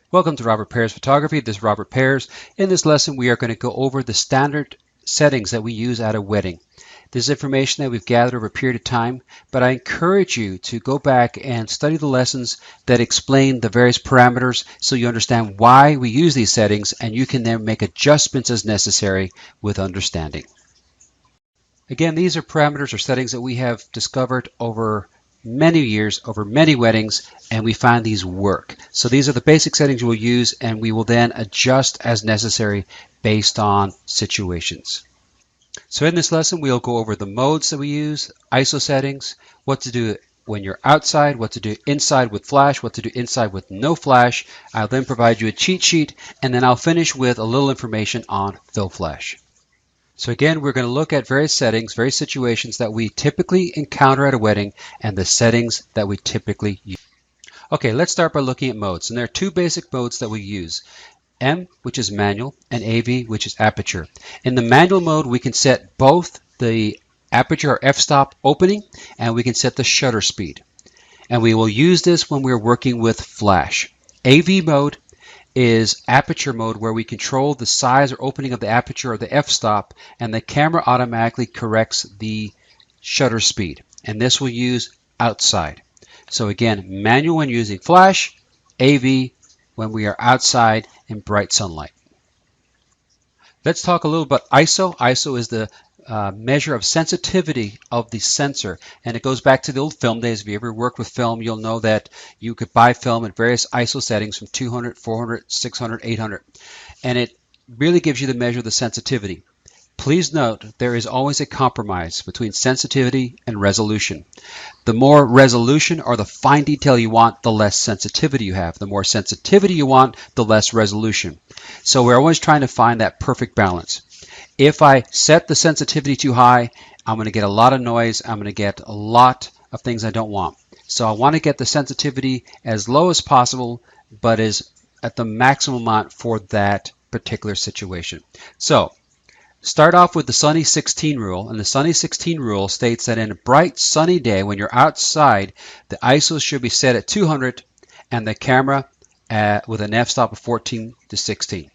Welcome to Robert Pears Photography. This is Robert Pears. In this lesson, we are going to go over the standard settings that we use at a wedding. This is information that we've gathered over a period of time, but I encourage you to go back and study the lessons that explain the various parameters so you understand why we use these settings, and you can then make adjustments as necessary with understanding. Again, these are parameters or settings that we have discovered over many years, over many weddings, and we find these work. So these are the basic settings we'll use, and we will then adjust as necessary based on situations. So in this lesson, we'll go over the modes that we use, ISO settings, what to do when you're outside, what to do inside with flash, what to do inside with no flash. I'll then provide you a cheat sheet, and then I'll finish with a little information on fill flash. So again, we're going to look at various settings, various situations that we typically encounter at a wedding, and the settings that we typically use. Okay, let's start by looking at modes. And there are two basic modes that we use. M, which is manual, and AV, which is aperture. In the manual mode, we can set both the aperture or f-stop opening, and we can set the shutter speed. And we will use this when we're working with flash. AV mode is aperture mode, where we control the size or opening of the aperture or the f-stop, and the camera automatically corrects the shutter speed. And this we'll use outside. So again, manual when using flash, AV when we are outside in bright sunlight. Let's talk a little about ISO. ISO is the measure of sensitivity of the sensor, and it goes back to the old film days. If you ever worked with film, you'll know that you could buy film at various ISO settings from 200, 400, 600, 800, and it really gives you the measure of the sensitivity. Please note there is always a compromise between sensitivity and resolution. The more resolution or the fine detail you want, the less sensitivity you have. The more sensitivity you want, the less resolution. So we're always trying to find that perfect balance. If I set the sensitivity too high, I'm going to get a lot of noise. I'm going to get a lot of things I don't want. So I want to get the sensitivity as low as possible, but is at the maximum amount for that particular situation. So start off with the sunny 16 rule, and the sunny 16 rule states that in a bright sunny day when you're outside, the ISO should be set at 200 and the camera with an f-stop of 14 to 16.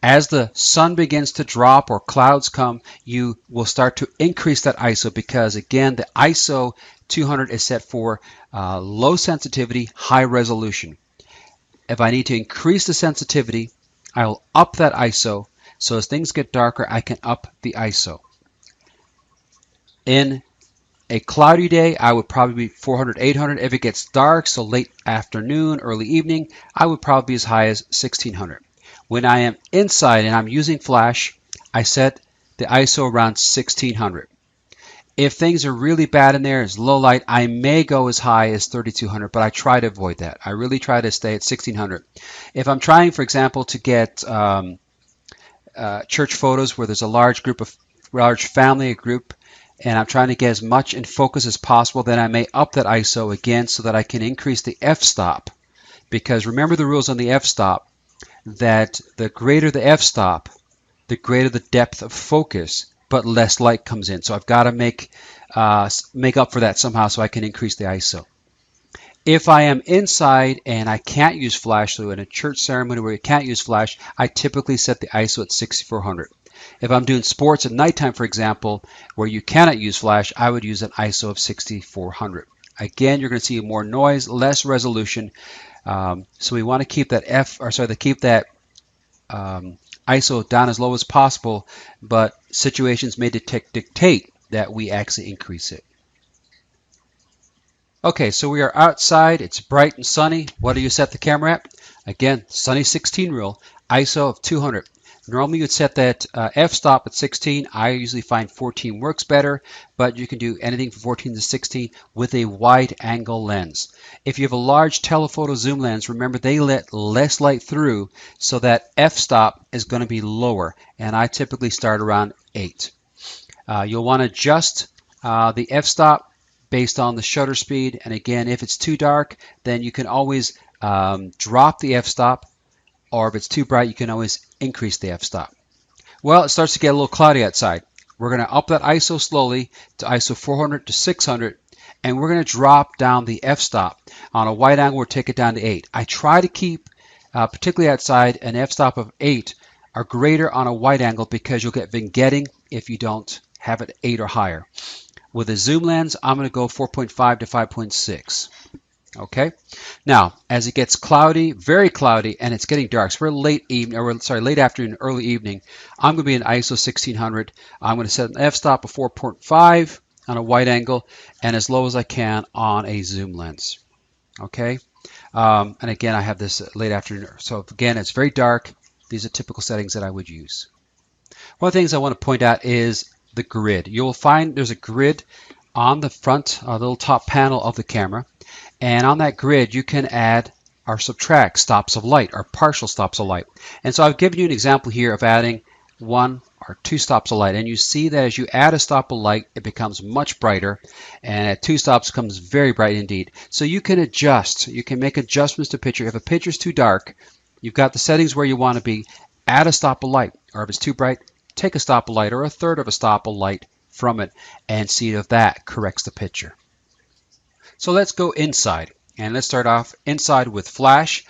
As the sun begins to drop or clouds come, you will start to increase that ISO, because again, the ISO 200 is set for low sensitivity, high resolution. If I need to increase the sensitivity, I will up that ISO. So as things get darker, I can up the ISO. In a cloudy day, I would probably be 400, 800. If it gets dark, so late afternoon, early evening, I would probably be as high as 1600. When I am inside and I'm using flash, I set the ISO around 1600. If things are really bad in there, it's low light, I may go as high as 3200, but I try to avoid that. I really try to stay at 1600. If I'm trying, for example, to get church photos where there's a large family, a group, and I'm trying to get as much in focus as possible, then I may up that ISO again so that I can increase the f-stop. Because remember the rules on the f-stop, that the greater the f-stop, the greater the depth of focus, but less light comes in. So I've got to make up for that somehow so I can increase the ISO. If I am inside and I can't use flash, so in a church ceremony where you can't use flash, I typically set the ISO at 6400. If I'm doing sports at nighttime, for example, where you cannot use flash, I would use an ISO of 6400. Again, you're going to see more noise, less resolution. So we want to keep that ISO down as low as possible, but situations may dictate that we actually increase it. Okay, so we are outside, it's bright and sunny. What do you set the camera at? Again, sunny 16 rule, ISO of 200. Normally you'd set that f-stop at 16. I usually find 14 works better, but you can do anything from 14 to 16 with a wide angle lens. If you have a large telephoto zoom lens, remember they let less light through, so that f-stop is going to be lower, and I typically start around 8. You'll want to adjust the f-stop based on the shutter speed, and again, if it's too dark, then you can always drop the f-stop, or if it's too bright, you can always increase the f-stop. Well, it starts to get a little cloudy outside. We're going to up that ISO slowly to ISO 400 to 600, and we're going to drop down the f-stop. On a wide angle, we'll take it down to 8. I try to keep, particularly outside, an f-stop of 8 or greater on a wide angle because you'll get vignetting if you don't have it 8 or higher. With a zoom lens, I'm going to go 4.5 to 5.6. Okay. Now, as it gets cloudy, very cloudy, and it's getting dark, so we're late evening, or late afternoon, early evening. I'm going to be in ISO 1600. I'm going to set an f-stop of 4.5 on a wide angle, and as low as I can on a zoom lens. Okay. And again, I have this late afternoon, so again, it's very dark. These are typical settings that I would use. One of the things I want to point out is the grid. You'll find there's a grid on the front, the little top panel of the camera. And on that grid, you can add or subtract stops of light or partial stops of light. And so I've given you an example here of adding 1 or 2 stops of light. And you see that as you add a stop of light, it becomes much brighter. And at 2 stops, it becomes very bright indeed. So you can adjust. You can make adjustments to picture. If a picture is too dark, you've got the settings where you want to be. Add a stop of light. Or if it's too bright, take a stop of light or a third of a stop of light from it and see if that corrects the picture. So let's go inside, and let's start off inside with flash.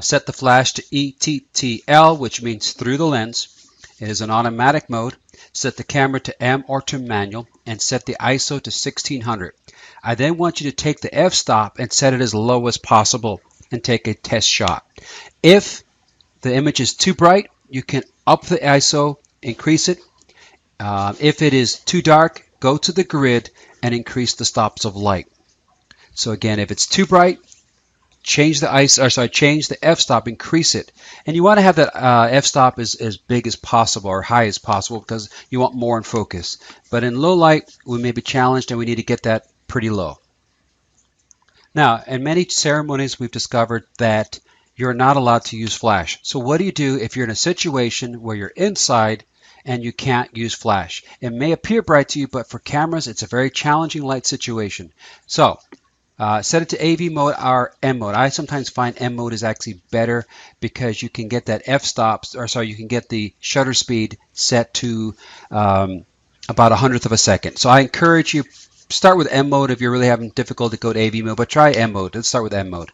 Set the flash to ETTL, which means through the lens. It is an automatic mode. Set the camera to M or to manual, and set the ISO to 1600. I then want you to take the f-stop and set it as low as possible and take a test shot. If the image is too bright, you can up the ISO, increase it. If it is too dark, go to the grid and increase the stops of light. So again, if it's too bright, change the f-stop, increase it. And you want to have that f-stop as big as possible or high as possible because you want more in focus. But in low light, we may be challenged and we need to get that pretty low. Now, in many ceremonies, we've discovered that you're not allowed to use flash. So what do you do if you're in a situation where you're inside and you can't use flash? It may appear bright to you, but for cameras, it's a very challenging light situation. So set it to AV mode or M mode. I sometimes find M mode is actually better because you can get that you can get the shutter speed set to about 1/100th of a second. So I encourage you, start with M mode if you're really having difficulty, go to AV mode, but try M mode. Let's start with M mode.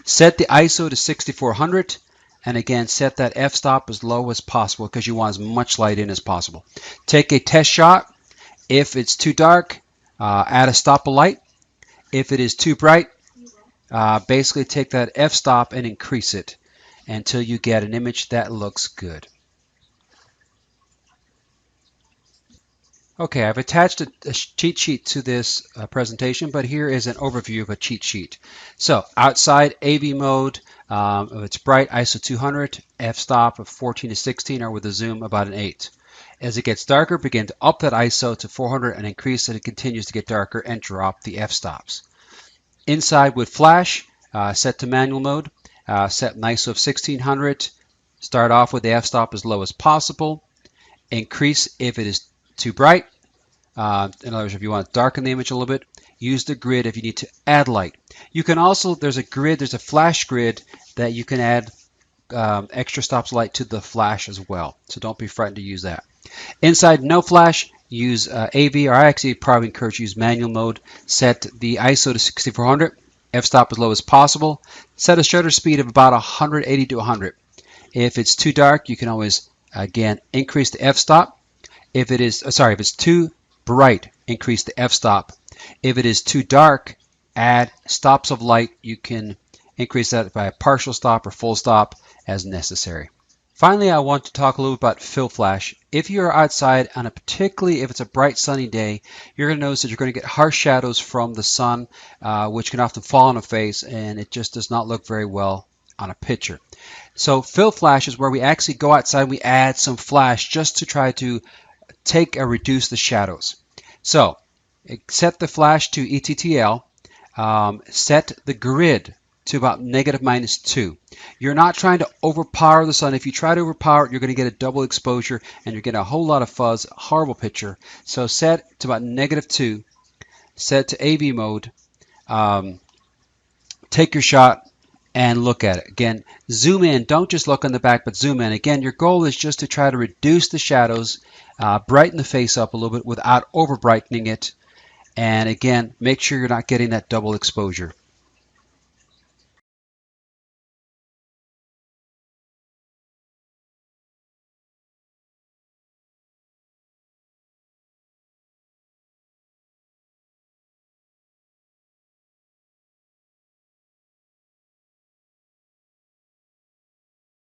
Set the ISO to 6400, and again, set that f-stop as low as possible because you want as much light in as possible. Take a test shot. If it's too dark, add a stop of light. If it is too bright, basically take that f-stop and increase it until you get an image that looks good. Okay, I've attached a cheat sheet to this presentation, but here is an overview of a cheat sheet. So outside AV mode, if it's bright, ISO 200, f-stop of 14 to 16, or with a zoom about an 8. As it gets darker, begin to up that ISO to 400 and increase it. It continues to get darker and drop the f-stops. Inside with flash, set to manual mode, set an ISO of 1600. Start off with the f-stop as low as possible. Increase if it is too bright. In other words, if you want to darken the image a little bit, use the grid if you need to add light. You can also, there's a flash grid that you can add extra stops of light to the flash as well. So don't be frightened to use that. Inside no flash, use AV, or I actually probably encourage you to use manual mode. Set the ISO to 6400, f-stop as low as possible. Set a shutter speed of about 180 to 100. If it's too dark, you can always, again, increase the f-stop. If it's too bright, increase the f-stop. If it is too dark, add stops of light. You can increase that by a partial stop or full stop as necessary. Finally, I want to talk a little about fill flash. If you're outside on particularly if it's a bright sunny day, you're going to notice that you're going to get harsh shadows from the sun, which can often fall on a face, and it just does not look very well on a picture. So fill flash is where we actually go outside and we add some flash just to try to take or reduce the shadows. So set the flash to ETTL, set the grid to about -2. You're not trying to overpower the sun. If you try to overpower it, you're going to get a double exposure and you're getting a whole lot of fuzz, horrible picture. So set to about -2, set to AV mode, take your shot and look at it. Again, zoom in, don't just look on the back, but zoom in. Again, your goal is just to try to reduce the shadows, brighten the face up a little bit without over brightening it, And again, make sure you're not getting that double exposure.